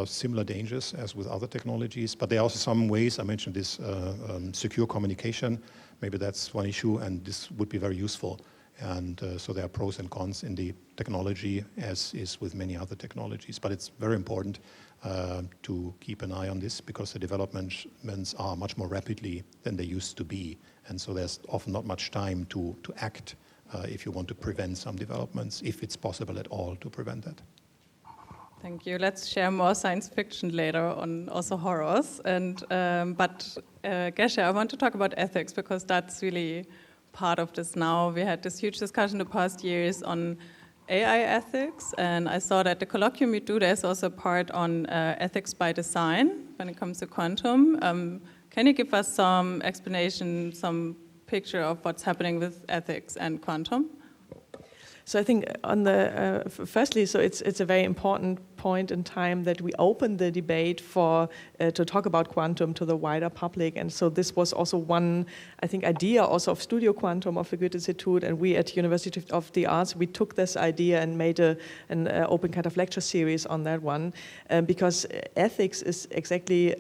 similar dangers as with other technologies, but there are also some ways. I mentioned this secure communication. Maybe that's one issue, and this would be very useful. And so there are pros and cons in the technology, as is with many other technologies. But it's very important to keep an eye on this, because the developments are much more rapidly than they used to be. And so there's often not much time to act if you want to prevent some developments, if it's possible at all to prevent that. Thank you. Let's share more science fiction later on, also horrors. But Gesche, I want to talk about ethics, because that's really part of this now. We had this huge discussion the past years on AI ethics, and I saw that the colloquium you do, there's also a part on ethics by design when it comes to quantum. Can you give us some explanation, some picture of what's happening with ethics and quantum? So I think on the firstly, so it's a very important point in time that we opened the debate for to talk about quantum to the wider public, and so this was also one, I think, idea also of Studio Quantum of the Goethe-Institut, and we at University of the Arts, we took this idea and made an open kind of lecture series on that one, because ethics is exactly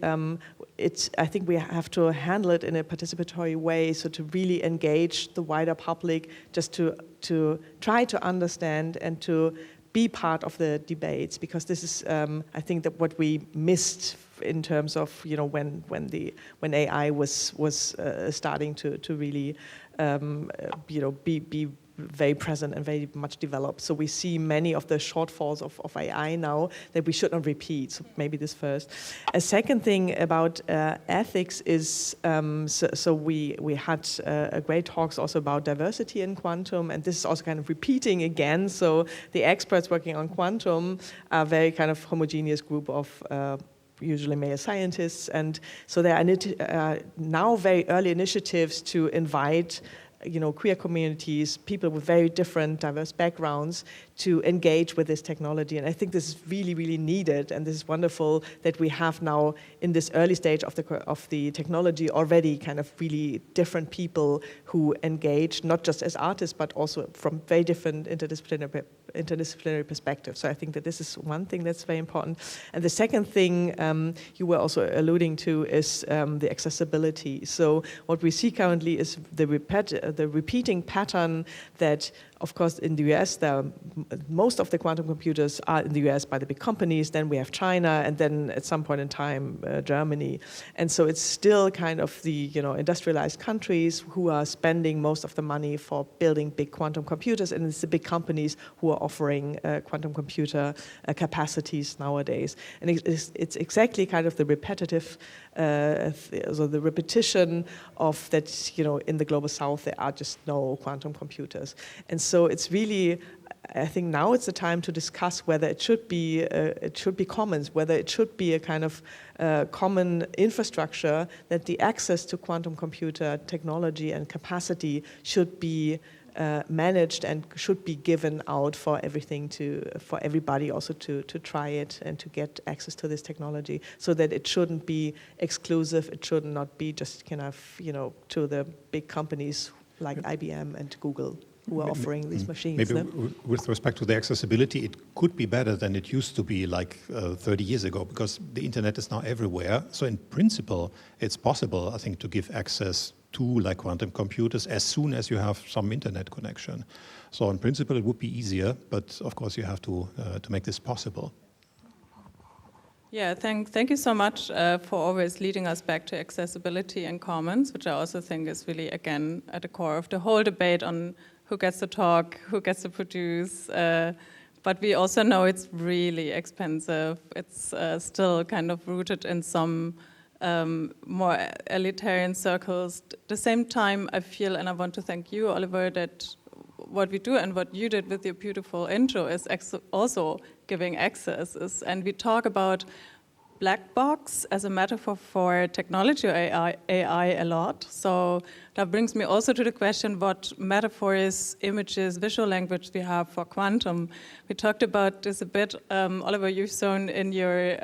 I think we have to handle it in a participatory way, so to really engage the wider public, just to try to understand and to be part of the debates, because this is, I think, that what we missed in terms of, when AI was starting to really, be very present and very much developed. So we see many of the shortfalls of AI now that we should not repeat. So maybe this first. A second thing about ethics is, so we had great talks also about diversity in quantum, and this is also kind of repeating again. So the experts working on quantum are a very kind of homogeneous group of usually male scientists, and so there are now very early initiatives to invite queer communities, people with very different, diverse backgrounds, to engage with this technology. And I think this is really, really needed, and this is wonderful that we have now in this early stage of the technology already kind of really different people who engage, not just as artists, but also from very different interdisciplinary perspectives. So I think that this is one thing that's very important. And the second thing you were also alluding to is the accessibility. So what we see currently is the repeating pattern that, of course, in the US, most of the quantum computers are in the US by the big companies, then we have China, and then at some point in time, Germany. And so it's still kind of the industrialized countries who are spending most of the money for building big quantum computers, and it's the big companies who are offering quantum computer capacities nowadays. And it's exactly kind of the repetitive, so the repetition of that, in the global south, there are just no quantum computers. And so it's really, I think now it's the time to discuss whether it should be commons, whether it should be a kind of common infrastructure, that the access to quantum computer technology and capacity should be managed and should be given out for for everybody also to try it and to get access to this technology, so that it shouldn't be exclusive. It should not be just kind of, to the big companies like IBM and Google who are offering these machines. Maybe with respect to the accessibility, it could be better than it used to be like 30 years ago, because the internet is now everywhere. So in principle, it's possible, I think, to give access to like quantum computers as soon as you have some internet connection. So in principle, it would be easier, but of course you have to make this possible. Yeah, thank you so much for always leading us back to accessibility and commons, which I also think is really, again, at the core of the whole debate on who gets to talk, who gets to produce. But we also know it's really expensive. It's still kind of rooted in some more elitarian circles. At the same time, I feel, and I want to thank you, Oliver, that what we do and what you did with your beautiful intro is also giving access. And we talk about black box as a metaphor for technology or AI a lot. So that brings me also to the question what metaphors, images, visual language we have for quantum. We talked about this a bit. Oliver, you've shown in your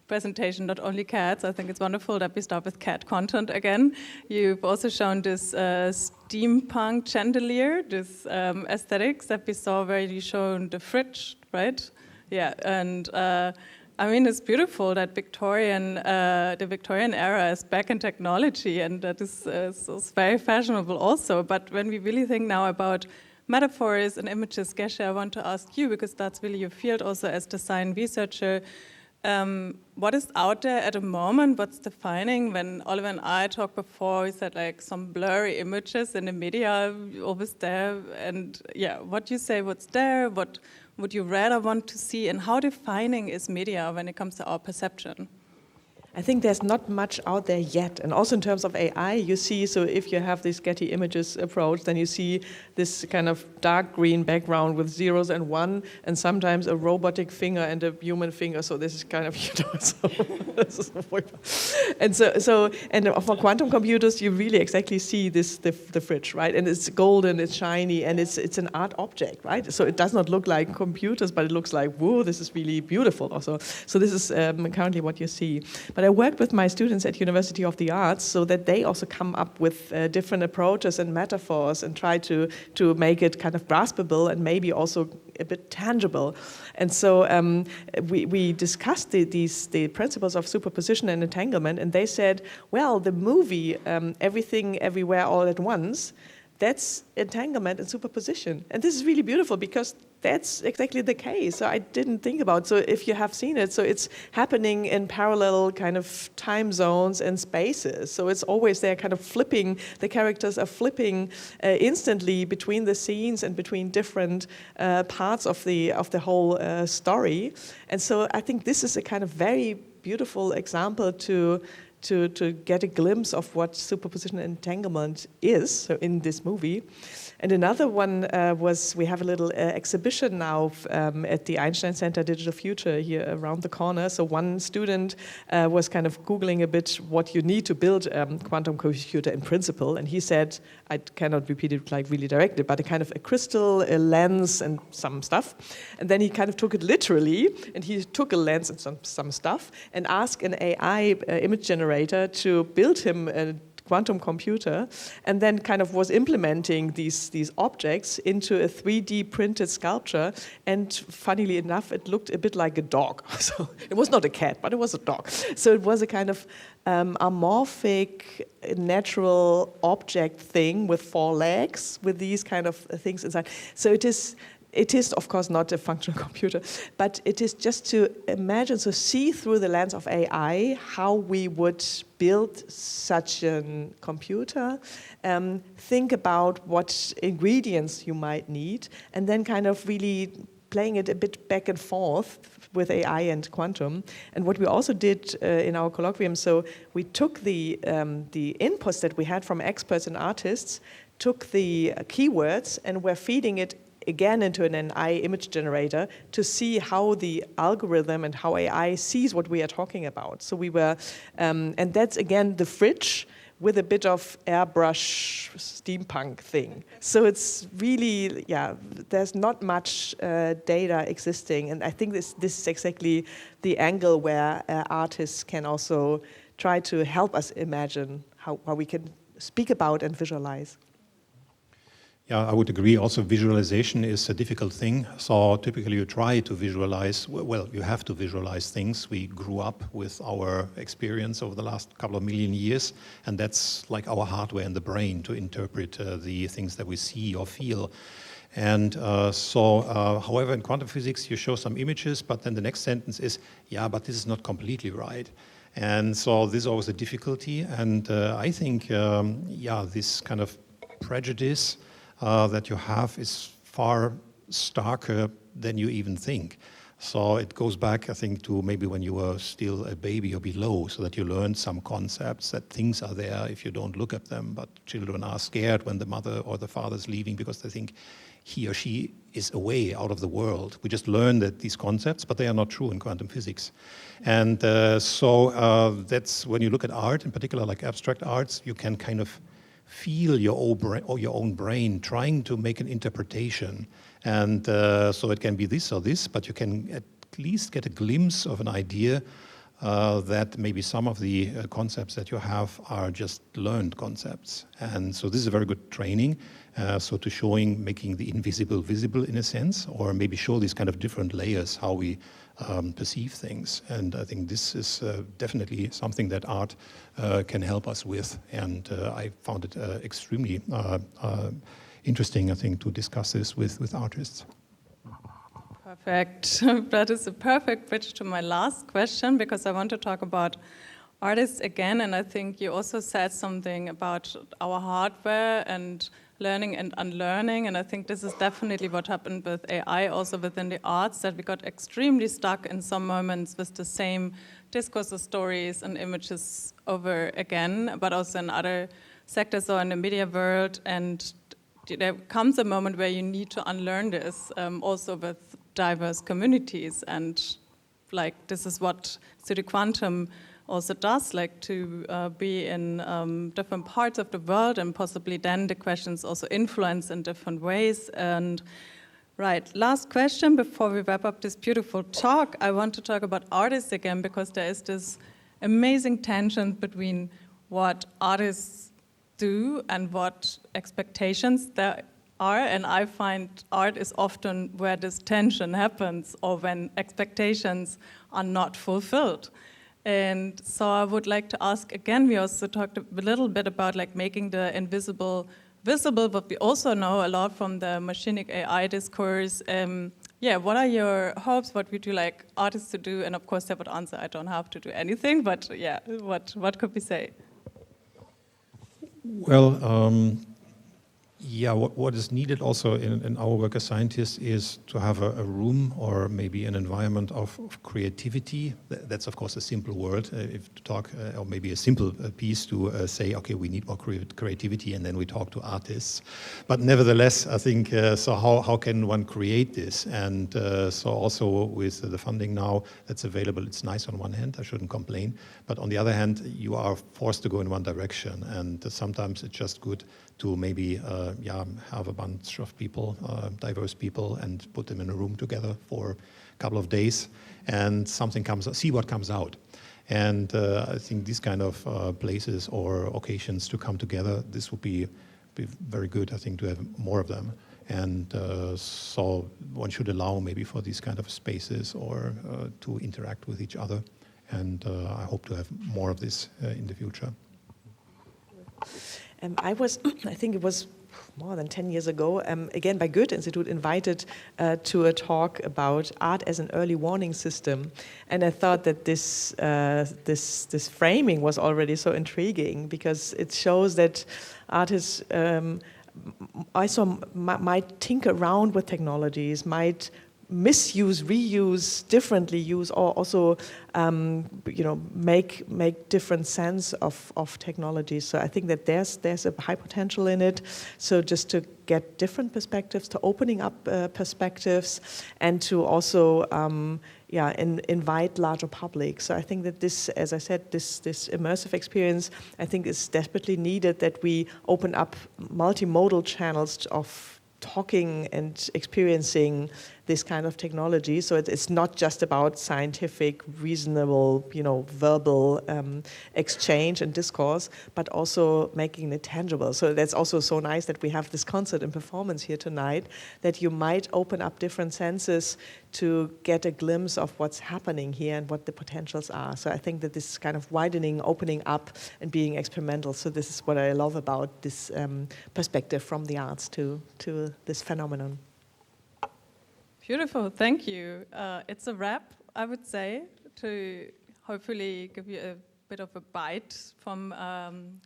presentation not only cats. I think it's wonderful that we start with cat content again. You've also shown this steampunk chandelier, this aesthetics that we saw where you shown the fridge, right? Yeah, and I mean, it's beautiful that the Victorian era is back in technology, and that is very fashionable also. But when we really think now about metaphors and images, Gesche, I want to ask you, because that's really your field also as design researcher. What is out there at the moment? What's defining? When Oliver and I talked before, we said like some blurry images in the media always there. And yeah, what you say, what's there? What would you rather want to see? And how defining is media when it comes to our perception? I think there's not much out there yet. And also in terms of AI, you see, so if you have this Getty Images approach, then you see this kind of dark green background with zeros and one, and sometimes a robotic finger and a human finger. So this is kind of, and for quantum computers, you really exactly see this, the fridge, right? And it's golden, it's shiny, and it's an art object, right? So it does not look like computers, but it looks like, whoa, this is really beautiful also. So this is currently what you see. But I worked with my students at University of the Arts so that they also come up with different approaches and metaphors and try to make it kind of graspable and maybe also a bit tangible. And so we discussed the principles of superposition and entanglement, and they said, well, the movie Everything Everywhere All at Once, that's entanglement and superposition. And this is really beautiful because that's exactly the case. So I didn't think about, so if you have seen it, so it's happening in parallel kind of time zones and spaces. So it's always there kind of flipping, the characters are flipping instantly between the scenes and between different parts of the whole story. And so I think this is a kind of very beautiful example to get a glimpse of what superposition and entanglement is, so in this movie. And another one was, we have a little exhibition now at the Einstein Center Digital Future here around the corner. So one student was kind of Googling a bit what you need to build a quantum computer in principle. And he said, I cannot repeat it like really directly, but a kind of a crystal, a lens and some stuff. And then he kind of took it literally, and he took a lens and some stuff and asked an AI image generator to build him a quantum computer, and then kind of was implementing these objects into a 3D printed sculpture. And funnily enough, it looked a bit like a dog. So it was not a cat, but it was a dog. So it was a kind of amorphic, natural object thing with 4 legs, with these kind of things inside. So it is, of course, not a functional computer, but it is just to imagine, so see through the lens of AI how we would build such a computer, think about what ingredients you might need, and then kind of really playing it a bit back and forth with AI and quantum. And what we also did in our colloquium, so we took the inputs that we had from experts and artists, took the keywords, and we're feeding it again into an AI image generator to see how the algorithm and how AI sees what we are talking about. So we were, and that's again the fridge with a bit of airbrush steampunk thing. So it's really, there's not much data existing, and I think this is exactly the angle where artists can also try to help us imagine how we can speak about and visualize. Yeah, I would agree. Also, visualization is a difficult thing. So typically you try to visualize, well, you have to visualize things. We grew up with our experience over the last couple of million years, and that's like our hardware in the brain to interpret the things that we see or feel. And however, in quantum physics, you show some images, but then the next sentence is, yeah, but this is not completely right. And so this is always a difficulty. And I think, this kind of prejudice that you have is far starker than you even think. So it goes back, I think, to maybe when you were still a baby or below, so that you learned some concepts, that things are there if you don't look at them, but children are scared when the mother or the father is leaving because they think he or she is away out of the world. We just learn that these concepts, but they are not true in quantum physics. And that's when you look at art, in particular like abstract arts, you can kind of feel your own brain trying to make an interpretation. And so it can be this or this, but you can at least get a glimpse of an idea that maybe some of the concepts that you have are just learned concepts. And so this is a very good training. So to making the invisible visible in a sense, or maybe show these kind of different layers, how we perceive things. And I think this is definitely something that art can help us with. And I found it extremely interesting, I think, to discuss this with artists. Perfect. That is a perfect bridge to my last question, because I want to talk about artists again. And I think you also said something about our hardware and learning and unlearning, and I think this is definitely what happened with AI also within the arts, that we got extremely stuck in some moments with the same discourses, stories and images over again, but also in other sectors or in the media world, and there comes a moment where you need to unlearn this, also with diverse communities, and like this is what City Quantum also does, like to be in different parts of the world, and possibly then the questions also influence in different ways. And right, last question before we wrap up this beautiful talk, I want to talk about artists again, because there is this amazing tension between what artists do and what expectations there are, and I find art is often where this tension happens, or when expectations are not fulfilled. And so I would like to ask again, we also talked a little bit about like making the invisible visible, but we also know a lot from the machinic AI discourse. What are your hopes? What would you like artists to do? And of course, they would answer, I don't have to do anything, but yeah, what could we say? Well, what is needed also in our work as scientists is to have a room or maybe an environment of creativity. That's of course a simple word, if to talk, or maybe a simple piece to say, okay, we need more creativity, and then we talk to artists. But nevertheless, I think, so how can one create this? And so also with the funding now that's available, it's nice on one hand, I shouldn't complain. But on the other hand, you are forced to go in one direction, and sometimes it's just good to maybe have a bunch of people, diverse people, and put them in a room together for a couple of days, and see what comes out. And I think these kind of places or occasions to come together, this would be very good, I think, to have more of them. And so one should allow maybe for these kind of spaces or to interact with each other. And I hope to have more of this in the future. I think it was more than 10 years ago, again by Goethe-Institut, invited to a talk about art as an early warning system. And I thought that this framing was already so intriguing, because it shows that artists also might tinker around with technologies, might misuse, reuse, differently use, or also make different sense of technology. So I think that there's a high potential in it. So just to get different perspectives, to opening up perspectives, and to also invite larger public. So I think that this, as I said, this immersive experience, I think is desperately needed, that we open up multimodal channels of talking and experiencing this kind of technology. So it's not just about scientific, reasonable, verbal exchange and discourse, but also making it tangible. So that's also so nice that we have this concert and performance here tonight, that you might open up different senses to get a glimpse of what's happening here and what the potentials are. So I think that this kind of widening, opening up, and being experimental. So this is what I love about this perspective from the arts to this phenomenon. Beautiful, thank you. It's a wrap, I would say, to hopefully give you a bit of a bite from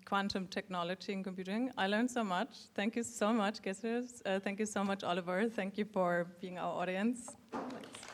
quantum technology and computing. I learned so much. Thank you so much, Gesche. Thank you so much, Oliver. Thank you for being our audience. Thanks.